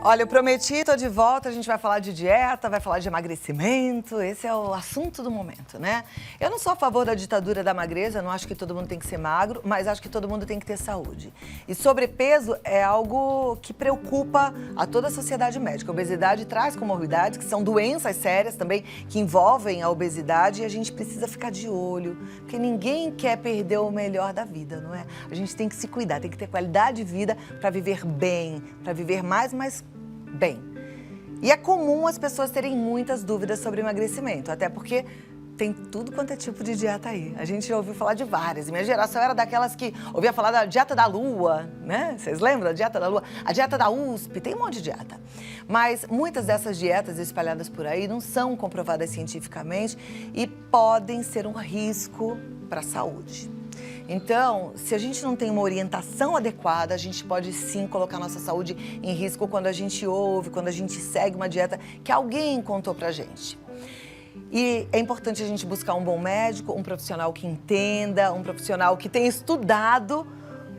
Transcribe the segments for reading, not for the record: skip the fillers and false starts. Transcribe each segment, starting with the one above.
Olha, eu prometi, tô de volta, a gente vai falar de dieta, vai falar de emagrecimento, esse é o assunto do momento, né? Eu não sou a favor da ditadura da magreza, não acho que todo mundo tem que ser magro, mas acho que todo mundo tem que ter saúde. E sobrepeso é algo que preocupa a toda a sociedade médica. A obesidade traz comorbidades, que são doenças sérias também, que envolvem a obesidade, e a gente precisa ficar de olho, porque ninguém quer perder o melhor da vida, não é? A gente tem que se cuidar, tem que ter qualidade de vida para viver bem, para viver mais bem. E é comum as pessoas terem muitas dúvidas sobre emagrecimento, até porque tem tudo quanto é tipo de dieta aí. A gente já ouviu falar de várias. Minha geração era daquelas que ouvia falar da dieta da lua, né? Vocês lembram da dieta da lua? A dieta da USP, tem um monte de dieta. Mas muitas dessas dietas espalhadas por aí não são comprovadas cientificamente e podem ser um risco para a saúde. Então, se a gente não tem uma orientação adequada, a gente pode sim colocar nossa saúde em risco quando a gente ouve, quando a gente segue uma dieta que alguém contou pra gente. E é importante a gente buscar um bom médico, um profissional que entenda, um profissional que tenha estudado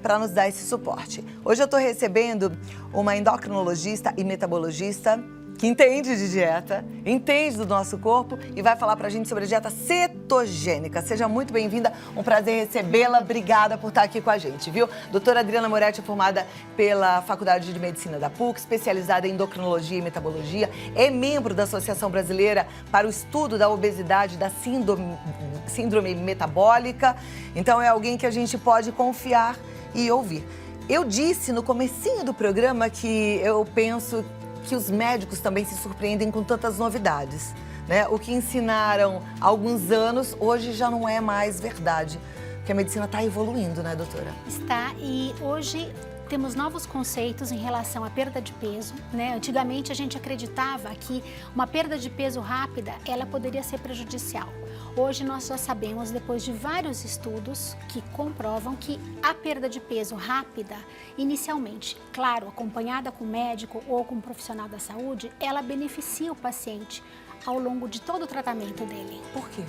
para nos dar esse suporte. Hoje eu estou recebendo uma endocrinologista e metabologista que entende de dieta, entende do nosso corpo e vai falar pra gente sobre a dieta cetogênica. Seja muito bem-vinda, um prazer recebê-la. Obrigada por estar aqui com a gente, viu? Doutora Adriana Moretti é formada pela Faculdade de Medicina da PUC, especializada em endocrinologia e metabologia, é membro da Associação Brasileira para o Estudo da Obesidade e da Síndrome Metabólica. Então é alguém que a gente pode confiar e ouvir. Eu disse no comecinho do programa que eu penso que os médicos também se surpreendem com tantas novidades, né? O que ensinaram há alguns anos, hoje já não é mais verdade, porque a medicina está evoluindo, né, doutora? Está, e hoje temos novos conceitos em relação à perda de peso, né? Antigamente a gente acreditava que uma perda de peso rápida, ela poderia ser prejudicial. Hoje nós já sabemos, depois de vários estudos que comprovam que a perda de peso rápida, inicialmente, claro, acompanhada com o médico ou com um profissional da saúde, ela beneficia o paciente ao longo de todo o tratamento dele. Por quê?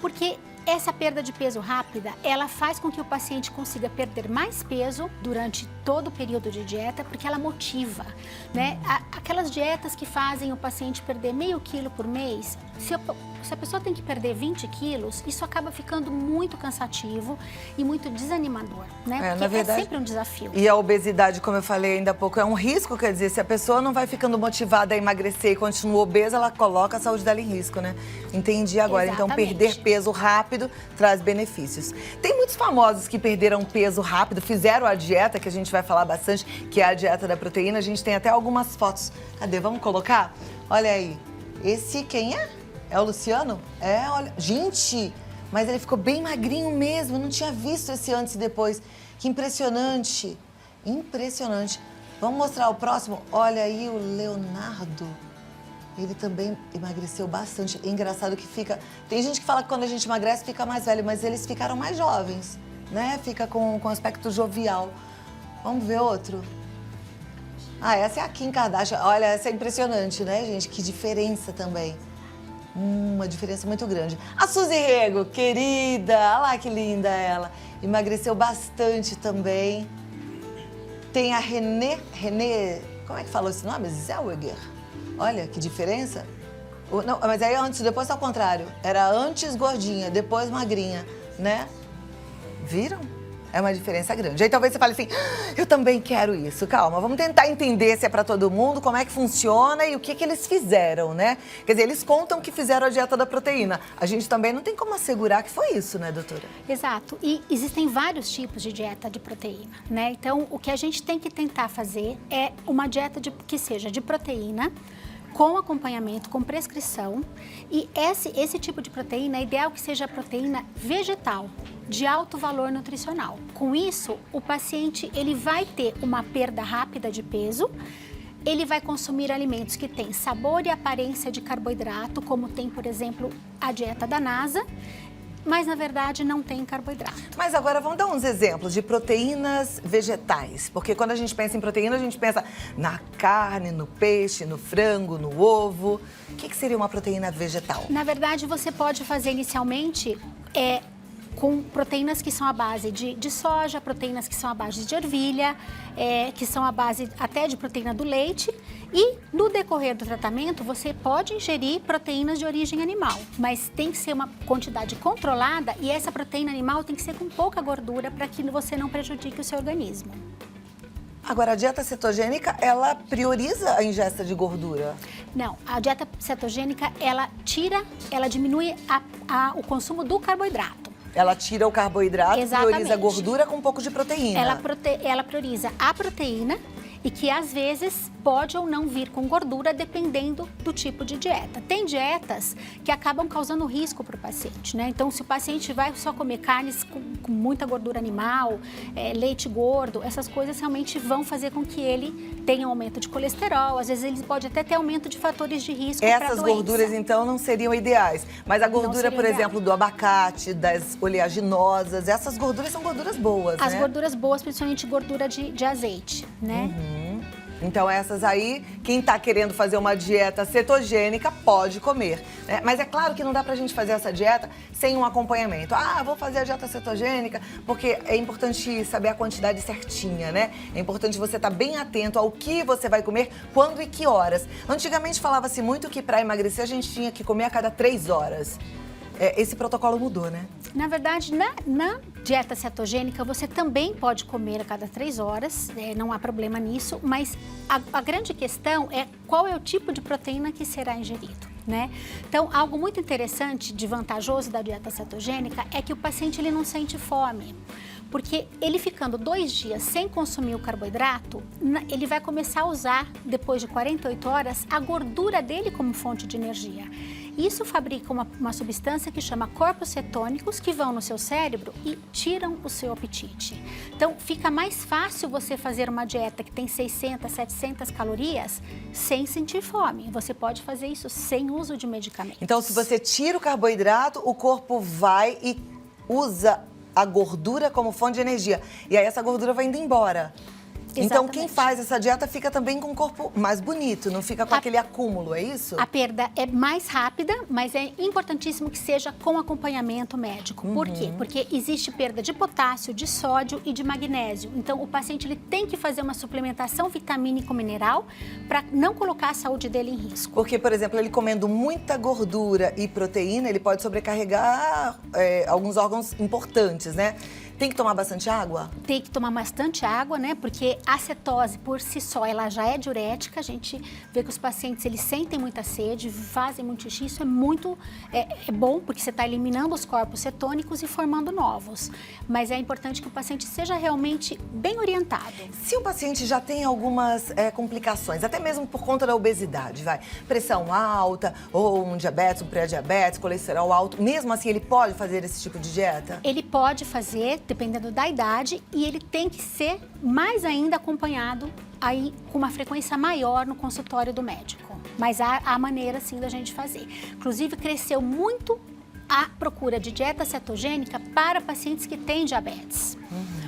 Porque essa perda de peso rápida, ela faz com que o paciente consiga perder mais peso durante todo o período de dieta, porque ela motiva, né? Aquelas dietas que fazem o paciente perder meio quilo por mês, se a pessoa tem que perder 20 quilos, isso acaba ficando muito cansativo e muito desanimador, né? Porque na verdade, é sempre um desafio. E a obesidade, como eu falei ainda há pouco, é um risco, quer dizer, se a pessoa não vai ficando motivada a emagrecer e continua obesa, ela coloca a saúde dela em risco, né? Entendi agora. Exatamente. Então, perder peso rápido traz benefícios. Tem muitos famosos que perderam peso rápido, fizeram a dieta, que a gente vai falar bastante, que é a dieta da proteína. A gente tem até algumas fotos. Cadê? Vamos colocar? Olha aí. Esse quem é? É o Luciano? É, olha. Gente, mas ele ficou bem magrinho mesmo. Eu não tinha visto esse antes e depois. Que impressionante. Impressionante. Vamos mostrar o próximo? Olha aí o Leonardo. Ele também emagreceu bastante. É engraçado que fica... Tem gente que fala que quando a gente emagrece fica mais velho, mas eles ficaram mais jovens, né? Fica com aspecto jovial. Vamos ver outro? Ah, essa é a Kim Kardashian. Olha, essa é impressionante, né, gente? Que diferença também. Uma diferença muito grande. A Suzy Rego, querida. Olha lá que linda ela. Emagreceu bastante também. Tem a Renê... Como é que falou esse nome? Zellweger. Olha, que diferença. Não, mas aí antes, depois tá ao contrário. Era antes gordinha, depois magrinha, né? Viram? É uma diferença grande. Aí talvez você fale assim, eu também quero isso. Calma, vamos tentar entender se é pra todo mundo, como é que funciona e o que eles fizeram, né? Quer dizer, eles contam que fizeram a dieta da proteína. A gente também não tem como assegurar que foi isso, né, doutora? Exato. E existem vários tipos de dieta de proteína, né? Então, o que a gente tem que tentar fazer é uma dieta que seja de proteína, com acompanhamento, com prescrição. E esse tipo de proteína é ideal que seja proteína vegetal, de alto valor nutricional. Com isso, o paciente ele vai ter uma perda rápida de peso, ele vai consumir alimentos que têm sabor e aparência de carboidrato, como tem, por exemplo, a dieta da NASA, mas na verdade não tem carboidrato. Mas agora vamos dar uns exemplos de proteínas vegetais, porque quando a gente pensa em proteína, a gente pensa na carne, no peixe, no frango, no ovo. O que seria uma proteína vegetal? Na verdade, você pode fazer inicialmente com proteínas que são à base de soja, proteínas que são à base de ervilha, que são à base até de proteína do leite. E no decorrer do tratamento, você pode ingerir proteínas de origem animal, mas tem que ser uma quantidade controlada e essa proteína animal tem que ser com pouca gordura para que você não prejudique o seu organismo. Agora, a dieta cetogênica, ela prioriza a ingesta de gordura? Não, a dieta cetogênica, ela diminui o consumo do carboidrato. Ela tira o carboidrato, Exatamente. prioriza a gordura com um pouco de proteína. Ela prioriza a proteína e que às vezes pode ou não vir com gordura, dependendo do tipo de dieta. Tem dietas que acabam causando risco para o paciente, né? Então, se o paciente vai só comer carnes com muita gordura animal, leite gordo, essas coisas realmente vão fazer com que ele tenha um aumento de colesterol. Às vezes, ele pode até ter aumento de fatores de risco para doença. Essas gorduras, então, não seriam ideais. Mas a gordura, por exemplo, do abacate, das oleaginosas, essas gorduras são gorduras boas, né? As gorduras boas, principalmente gordura de azeite, né? Então, essas aí, quem tá querendo fazer uma dieta cetogênica pode comer, né? Mas é claro que não dá pra gente fazer essa dieta sem um acompanhamento. Ah, vou fazer a dieta cetogênica, porque é importante saber a quantidade certinha, né? É importante você estar bem atento ao que você vai comer, quando e que horas. Antigamente falava-se muito que pra emagrecer a gente tinha que comer a cada 3 horas. Esse protocolo mudou, né? Na verdade, na dieta cetogênica, você também pode comer a cada 3 horas, não há problema nisso, mas a grande questão é qual é o tipo de proteína que será ingerido, né? Então, algo muito interessante de vantajoso da dieta cetogênica é que o paciente ele não sente fome. Porque ele ficando 2 dias sem consumir o carboidrato, ele vai começar a usar, depois de 48 horas, a gordura dele como fonte de energia. Isso fabrica uma substância que chama corpos cetônicos, que vão no seu cérebro e tiram o seu apetite. Então, fica mais fácil você fazer uma dieta que tem 600, 700 calorias sem sentir fome. Você pode fazer isso sem uso de medicamentos. Então, se você tira o carboidrato, o corpo vai e usa a gordura como fonte de energia. E aí essa gordura vai indo embora. Exatamente. Então, quem faz essa dieta fica também com o corpo mais bonito, não fica com aquele acúmulo, é isso? A perda é mais rápida, mas é importantíssimo que seja com acompanhamento médico. Por quê? Porque existe perda de potássio, de sódio e de magnésio. Então, o paciente ele tem que fazer uma suplementação vitamínico-mineral para não colocar a saúde dele em risco. Porque, por exemplo, ele comendo muita gordura e proteína, ele pode sobrecarregar alguns órgãos importantes, né? Tem que tomar bastante água? Tem que tomar bastante água, né? Porque a cetose, por si só, ela já é diurética. A gente vê que os pacientes, eles sentem muita sede, fazem muito xixi. Isso é muito bom, porque você está eliminando os corpos cetônicos e formando novos. Mas é importante que o paciente seja realmente bem orientado. Se o paciente já tem algumas complicações, até mesmo por conta da obesidade, pressão alta, ou um diabetes, um pré-diabetes, colesterol alto, mesmo assim ele pode fazer esse tipo de dieta? Ele pode fazer, dependendo da idade, e ele tem que ser mais ainda acompanhado aí com uma frequência maior no consultório do médico. Mas há maneira sim da gente fazer. Inclusive cresceu muito a procura de dieta cetogênica para pacientes que têm diabetes.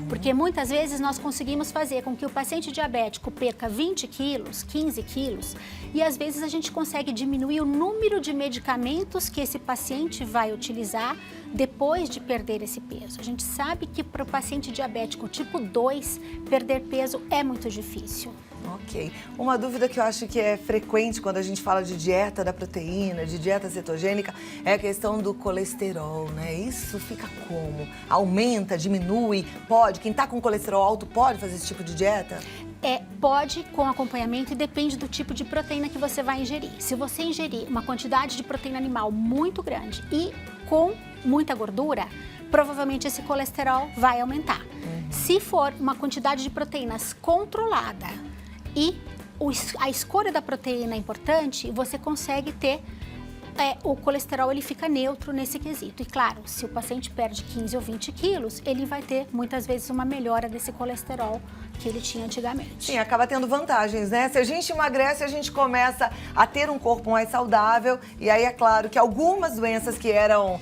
Porque muitas vezes nós conseguimos fazer com que o paciente diabético perca 20 quilos, 15 quilos, e às vezes a gente consegue diminuir o número de medicamentos que esse paciente vai utilizar depois de perder esse peso. A gente sabe que para o paciente diabético tipo 2, perder peso é muito difícil. Ok. Uma dúvida que eu acho que é frequente quando a gente fala de dieta da proteína, de dieta cetogênica, é a questão do colesterol, né? Isso fica como? Aumenta, diminui? Pode? Quem tá com colesterol alto pode fazer esse tipo de dieta? Pode com acompanhamento e depende do tipo de proteína que você vai ingerir. Se você ingerir uma quantidade de proteína animal muito grande e com muita gordura, provavelmente esse colesterol vai aumentar. Se for uma quantidade de proteínas controlada e a escolha da proteína é importante, você consegue ter o colesterol, ele fica neutro nesse quesito. E claro, se o paciente perde 15 ou 20 quilos, ele vai ter muitas vezes uma melhora desse colesterol que ele tinha antigamente. Sim, acaba tendo vantagens, né? Se a gente emagrece, a gente começa a ter um corpo mais saudável. E aí é claro que algumas doenças que eram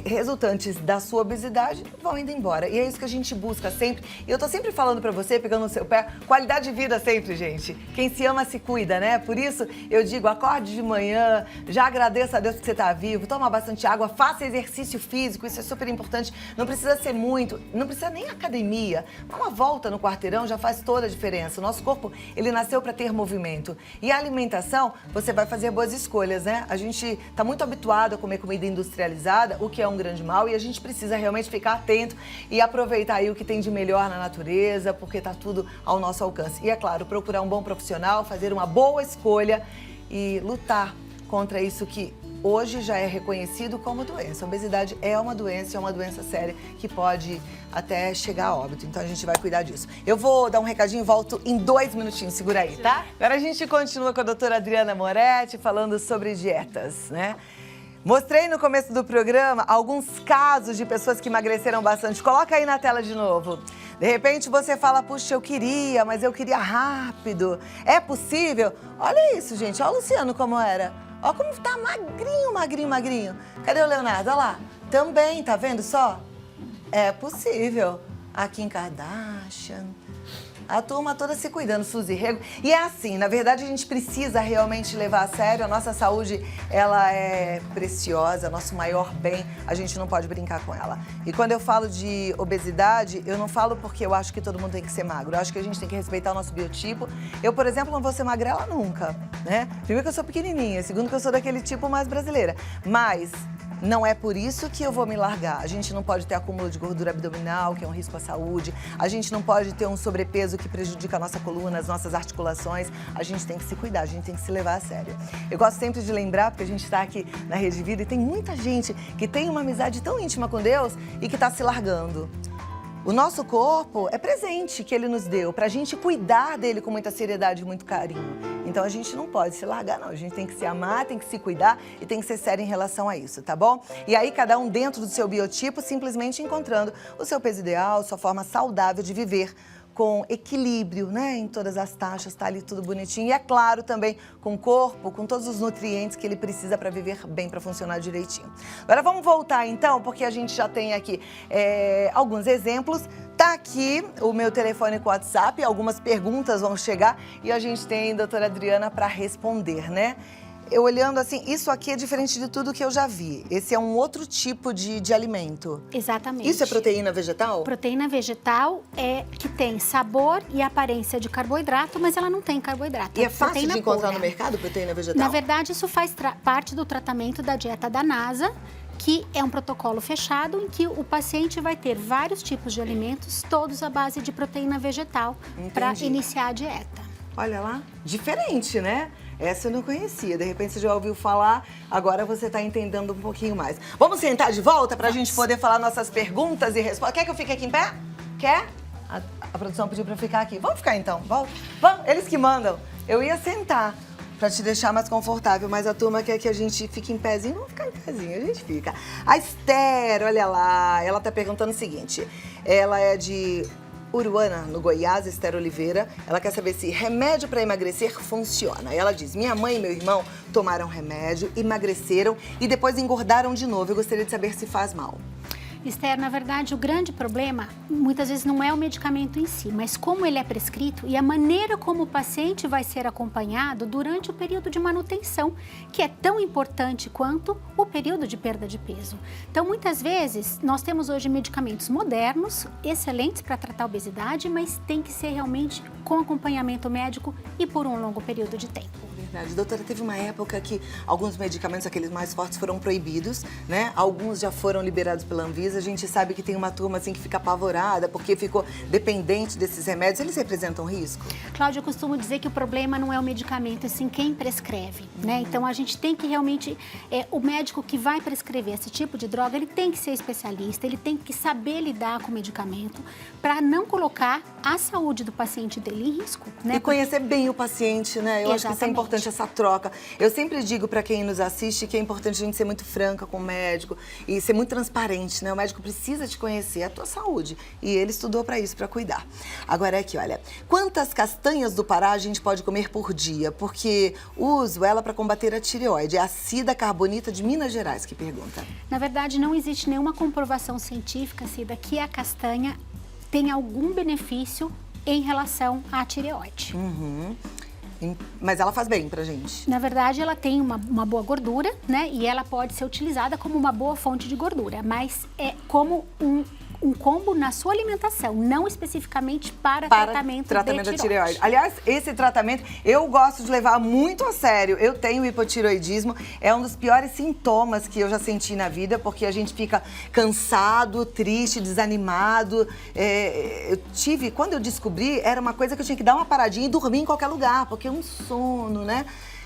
resultantes da sua obesidade vão indo embora. E é isso que a gente busca sempre. E eu tô sempre falando pra você, pegando no seu pé, qualidade de vida sempre, gente. Quem se ama se cuida, né? Por isso eu digo, acorde de manhã, já agradeça a Deus que você tá vivo, toma bastante água, faça exercício físico, isso é super importante. Não precisa ser muito, não precisa nem academia. Uma volta no quarteirão já faz toda a diferença. O nosso corpo, ele nasceu pra ter movimento. E a alimentação, você vai fazer boas escolhas, né? A gente tá muito habituado a comer comida industrializada, o que é um grande mal, e a gente precisa realmente ficar atento e aproveitar aí o que tem de melhor na natureza, porque tá tudo ao nosso alcance. E é claro, procurar um bom profissional, fazer uma boa escolha e lutar contra isso que hoje já é reconhecido como doença. A obesidade é uma doença séria que pode até chegar a óbito. Então a gente vai cuidar disso. Eu vou dar um recadinho e volto em 2 minutinhos. Segura aí, tá? Agora a gente continua com a doutora Adriana Moretti falando sobre dietas, né? Mostrei no começo do programa alguns casos de pessoas que emagreceram bastante. Coloca aí na tela de novo. De repente você fala, puxa, eu queria, mas eu queria rápido. É possível? Olha isso, gente. Olha o Luciano como era. Olha como tá magrinho, magrinho, magrinho. Cadê o Leonardo? Olha lá. Também, tá vendo só? É possível. A Kim Kardashian. A turma toda se cuidando, Suzy Rego. E é assim, na verdade a gente precisa realmente levar a sério. A nossa saúde, ela é preciosa, nosso maior bem. A gente não pode brincar com ela. E quando eu falo de obesidade, eu não falo porque eu acho que todo mundo tem que ser magro. Eu acho que a gente tem que respeitar o nosso biotipo. Eu, por exemplo, não vou ser magrela nunca, né? Primeiro que eu sou pequenininha, segundo que eu sou daquele tipo mais brasileira. Mas não é por isso que eu vou me largar. A gente não pode ter acúmulo de gordura abdominal, que é um risco à saúde. A gente não pode ter um sobrepeso que prejudica a nossa coluna, as nossas articulações. A gente tem que se cuidar, a gente tem que se levar a sério. Eu gosto sempre de lembrar, porque a gente está aqui na Rede Vida e tem muita gente que tem uma amizade tão íntima com Deus e que está se largando. O nosso corpo é presente que Ele nos deu para a gente cuidar dele com muita seriedade e muito carinho. Então a gente não pode se largar, não. A gente tem que se amar, tem que se cuidar e tem que ser sério em relação a isso, tá bom? E aí cada um dentro do seu biotipo, simplesmente encontrando o seu peso ideal, sua forma saudável de viver, com equilíbrio, né, em todas as taxas, tá ali tudo bonitinho. E é claro também com o corpo, com todos os nutrientes que ele precisa para viver bem, para funcionar direitinho. Agora vamos voltar então, porque a gente já tem aqui alguns exemplos. Tá aqui o meu telefone com o WhatsApp, algumas perguntas vão chegar e a gente tem a doutora Adriana para responder, né? Eu olhando assim, isso aqui é diferente de tudo que eu já vi. Esse é um outro tipo de alimento. Exatamente. Isso é proteína vegetal? Proteína vegetal é que tem sabor e aparência de carboidrato, mas ela não tem carboidrato. E é fácil de encontrar pura. no mercado proteína vegetal? Na verdade, isso faz parte do tratamento da dieta da NASA, que é um protocolo fechado em que o paciente vai ter vários tipos de alimentos, todos à base de proteína vegetal, para iniciar a dieta. Olha lá, diferente, né? Essa eu não conhecia, de repente você já ouviu falar, agora você está entendendo um pouquinho mais. Vamos sentar de volta para a gente poder falar nossas perguntas e respostas. Quer que eu fique aqui em pé? Quer? A produção pediu para eu ficar aqui. Vamos ficar então, volta. Vamos, eles que mandam. Eu ia sentar para te deixar mais confortável, mas a turma quer que a gente fique em pezinho. Vamos ficar em pezinho, a gente fica. A Esther, olha lá, ela tá perguntando o seguinte, ela é de Uruana, no Goiás, Esther Oliveira. Ela quer saber se remédio para emagrecer funciona. Ela diz, minha mãe e meu irmão tomaram remédio, emagreceram e depois engordaram de novo. Eu gostaria de saber se faz mal. Esther, na verdade, o grande problema, muitas vezes, não é o medicamento em si, mas como ele é prescrito e a maneira como o paciente vai ser acompanhado durante o período de manutenção, que é tão importante quanto o período de perda de peso. Então, muitas vezes, nós temos hoje medicamentos modernos, excelentes para tratar a obesidade, mas tem que ser realmente com acompanhamento médico e por um longo período de tempo. Verdade. Doutora, teve uma época que alguns medicamentos, aqueles mais fortes, foram proibidos, né? Alguns já foram liberados pela Anvisa. A gente sabe que tem uma turma assim que fica apavorada porque ficou dependente desses remédios. Eles representam risco? Cláudia, eu costumo dizer que o problema não é o medicamento, e sim quem prescreve, né? Então, a gente tem que realmente... o médico que vai prescrever esse tipo de droga, ele tem que ser especialista, ele tem que saber lidar com o medicamento para não colocar a saúde do paciente dele em risco, né? E conhecer bem o paciente, né? Eu acho que isso é importante. importante essa troca. Eu sempre digo para quem nos assiste que é importante a gente ser muito franca com o médico e ser muito transparente, né? O médico precisa te conhecer, é a tua saúde. E ele estudou para isso, para cuidar. Agora aqui, olha, quantas castanhas do Pará a gente pode comer por dia? Porque uso ela para combater a tireoide. É a Cida Carbonita de Minas Gerais que pergunta. Na verdade, não existe nenhuma comprovação científica, Cida, que a castanha tem algum benefício em relação à tireoide. Mas ela faz bem pra gente. Na verdade, ela tem uma boa gordura, né? E ela pode ser utilizada como uma boa fonte de gordura, mas é como um combo na sua alimentação, não especificamente para tratamento da tireoide. Aliás, esse tratamento eu gosto de levar muito a sério. Eu tenho hipotireoidismo, é um dos piores sintomas que eu já senti na vida, porque a gente fica cansado, triste, desanimado. Quando eu descobri, era uma coisa que eu tinha que dar uma paradinha e dormir em qualquer lugar, porque é um sono, né?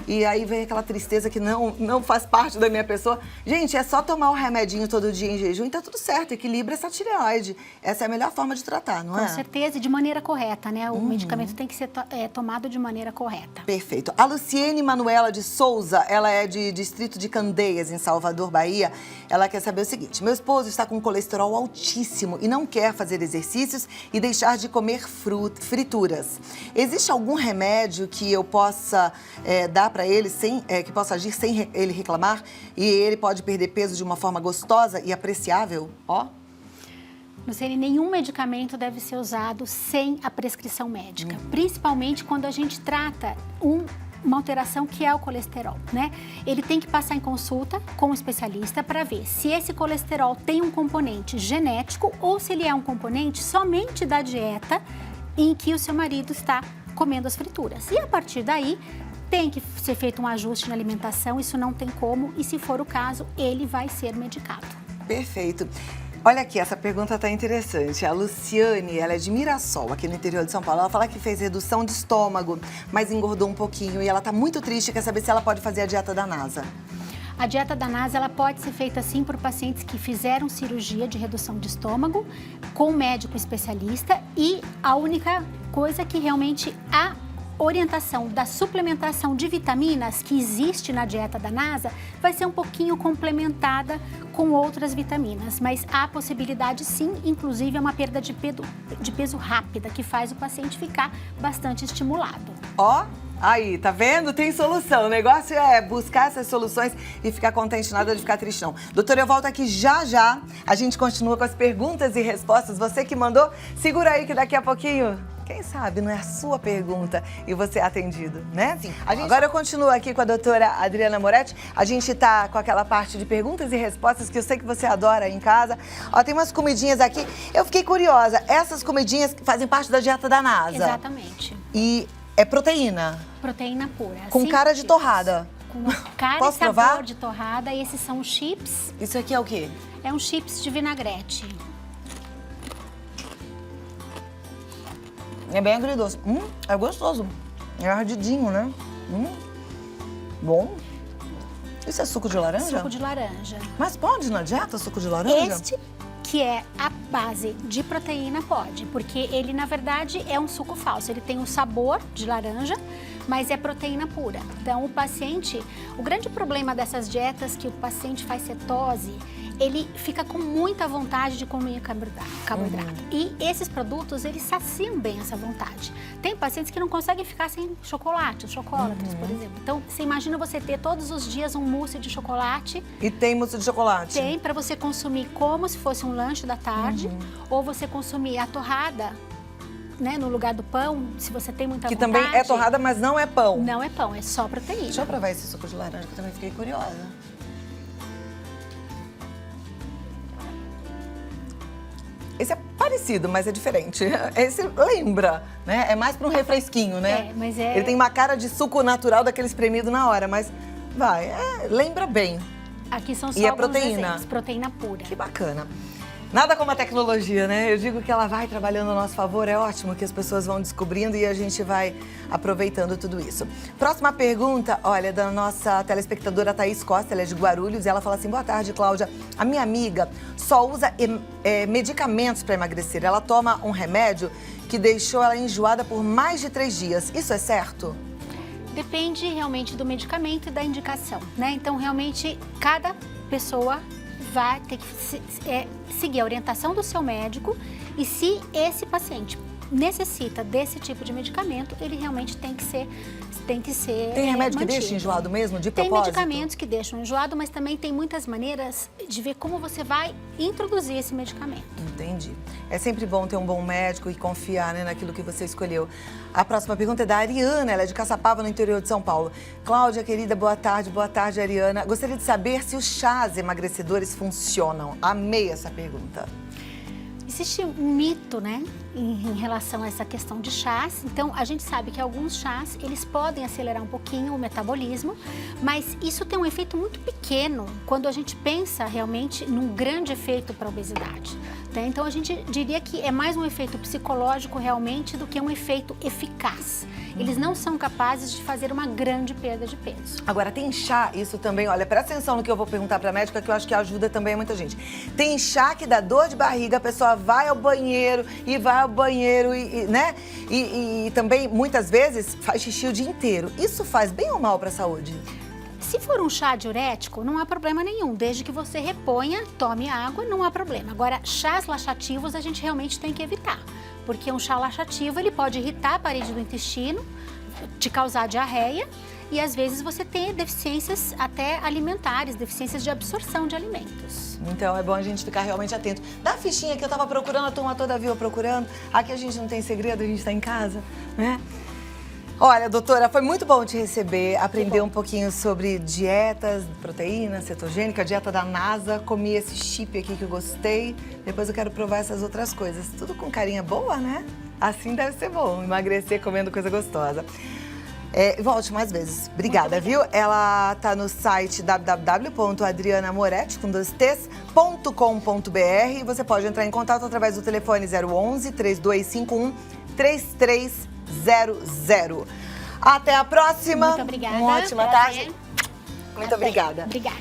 E aí vem aquela tristeza que não faz parte da minha pessoa. Gente, é só tomar o remedinho todo dia em jejum e tá tudo certo, equilibra essa tireoide. Essa é a melhor forma de tratar, não é? Com certeza, e de maneira correta, né? O medicamento tem que ser tomado de maneira correta. Perfeito. A Luciene Manuela de Souza, ela é de Distrito de Candeias, em Salvador, Bahia. Ela quer saber o seguinte: meu esposo está com colesterol altíssimo e não quer fazer exercícios e deixar de comer frituras. Existe algum remédio que eu possa dar para ele, que possa agir sem ele reclamar, e ele pode perder peso de uma forma gostosa e apreciável? Luciene, nenhum medicamento deve ser usado sem a prescrição médica, principalmente quando a gente trata uma alteração que é o colesterol, né? Ele tem que passar em consulta com um especialista para ver se esse colesterol tem um componente genético ou se ele é um componente somente da dieta em que o seu marido está comendo as frituras. E a partir daí, tem que ser feito um ajuste na alimentação, isso não tem como, e se for o caso, ele vai ser medicado. Perfeito. Olha aqui, essa pergunta tá interessante. A Luciane, ela é de Mirassol, aqui no interior de São Paulo. Ela fala que fez redução de estômago, mas engordou um pouquinho e ela tá muito triste, quer saber se ela pode fazer a dieta da NASA. A dieta da NASA, ela pode ser feita sim por pacientes que fizeram cirurgia de redução de estômago com um médico especialista, e a única coisa que realmente a orientação da suplementação de vitaminas que existe na dieta da NASA vai ser um pouquinho complementada com outras vitaminas, mas há possibilidade sim, inclusive é uma perda de peso rápida que faz o paciente ficar bastante estimulado. Aí, tá vendo? Tem solução. O negócio é buscar essas soluções e ficar contente, nada de ficar triste, não. Doutora, eu volto aqui já. A gente continua com as perguntas e respostas. Você que mandou, segura aí que daqui a pouquinho, quem sabe, não é a sua pergunta e você é atendido, né? Sim. Agora eu continuo aqui com a doutora Adriana Moretti. A gente tá com aquela parte de perguntas e respostas que eu sei que você adora aí em casa. Tem umas comidinhas aqui. Eu fiquei curiosa. Essas comidinhas fazem parte da dieta da NASA. Exatamente. E é proteína? Proteína pura. Com cara de torrada. Com cara Posso e sabor provar? de torrada. E esses são chips. Isso aqui é o quê? É um chips de vinagrete. É bem agridoce. É gostoso. É ardidinho, né? Bom. Isso é suco de laranja? Suco de laranja. Mas pode na dieta suco de laranja? Este que é a base de proteína pode, porque ele na verdade é um suco falso. Ele tem o sabor de laranja, mas é proteína pura. Então o grande problema dessas dietas que o paciente faz cetose, ele fica com muita vontade de comer carboidrato. E esses produtos, eles saciam bem essa vontade. Tem pacientes que não conseguem ficar sem chocolate, os chocolatras, por exemplo. Então, você imagina você ter todos os dias um mousse de chocolate. E tem mousse de chocolate? Tem, para você consumir como se fosse um lanche da tarde, ou você consumir a torrada, né, no lugar do pão, se você tem muita vontade. Que também é torrada, mas não é pão. Não é pão, é só proteína. Deixa eu provar esse suco de laranja, que eu também fiquei curiosa. Esse é parecido, mas é diferente. Esse lembra, né? É mais para um refresquinho, né? Mas é... Ele tem uma cara de suco natural daquele espremido na hora, mas lembra bem. Aqui são só e é alguns proteína. exemplos, proteína pura. Que bacana. Nada como a tecnologia, né? Eu digo que ela vai trabalhando a nosso favor, é ótimo que as pessoas vão descobrindo e a gente vai aproveitando tudo isso. Próxima pergunta, olha, da nossa telespectadora Thaís Costa, ela é de Guarulhos, e ela fala assim: boa tarde, Cláudia. A minha amiga só usa medicamentos para emagrecer. Ela toma um remédio que deixou ela enjoada por mais de 3 dias. Isso é certo? Depende realmente do medicamento e da indicação, né? Então, realmente, cada pessoa vai ter que seguir a orientação do seu médico e se esse paciente necessita desse tipo de medicamento, ele realmente tem que ser Tem remédio que mantido. deixa enjoado mesmo, de Tem propósito? medicamentos que deixam enjoado, mas também tem muitas maneiras de ver como você vai introduzir esse medicamento. Entendi. É sempre bom ter um bom médico e confiar, né, naquilo que você escolheu. A próxima pergunta é da Ariana, ela é de Caçapava, no interior de São Paulo. Cláudia, querida, boa tarde, Ariana. Gostaria de saber se os chás emagrecedores funcionam. Amei essa pergunta. Existe um mito, né, em relação a essa questão de chás. Então, a gente sabe que alguns chás, eles podem acelerar um pouquinho o metabolismo, mas isso tem um efeito muito pequeno quando a gente pensa realmente num grande efeito para a obesidade. Né? Então, a gente diria que é mais um efeito psicológico realmente do que um efeito eficaz. Eles não são capazes de fazer uma grande perda de peso. Agora, tem chá, isso também, olha, presta atenção no que eu vou perguntar pra médica, que eu acho que ajuda também muita gente. Tem chá que dá dor de barriga, a pessoa vai ao banheiro, né? E também, muitas vezes, faz xixi o dia inteiro. Isso faz bem ou mal pra saúde? Se for um chá diurético, não há problema nenhum. Desde que você reponha, tome água, não há problema. Agora, chás laxativos a gente realmente tem que evitar. Porque um chá laxativo, ele pode irritar a parede do intestino, te causar diarreia e às vezes você tem deficiências até alimentares, deficiências de absorção de alimentos. Então é bom a gente ficar realmente atento. Dá a fichinha que eu tava procurando, a turma toda viu eu procurando. Aqui a gente não tem segredo, a gente tá em casa, né? Olha, doutora, foi muito bom te receber, aprender um pouquinho sobre dietas, proteína, cetogênica, dieta da NASA. Comi esse chip aqui que eu gostei. Depois eu quero provar essas outras coisas. Tudo com carinha boa, né? Assim deve ser bom, emagrecer comendo coisa gostosa. Volte mais vezes. Obrigada, viu? Ela tá no site www.adrianamorete.com.br. Você pode entrar em contato através do telefone 011 3251 3300. Até a próxima. Muito obrigada. Uma ótima tarde. Muito obrigada. Obrigada.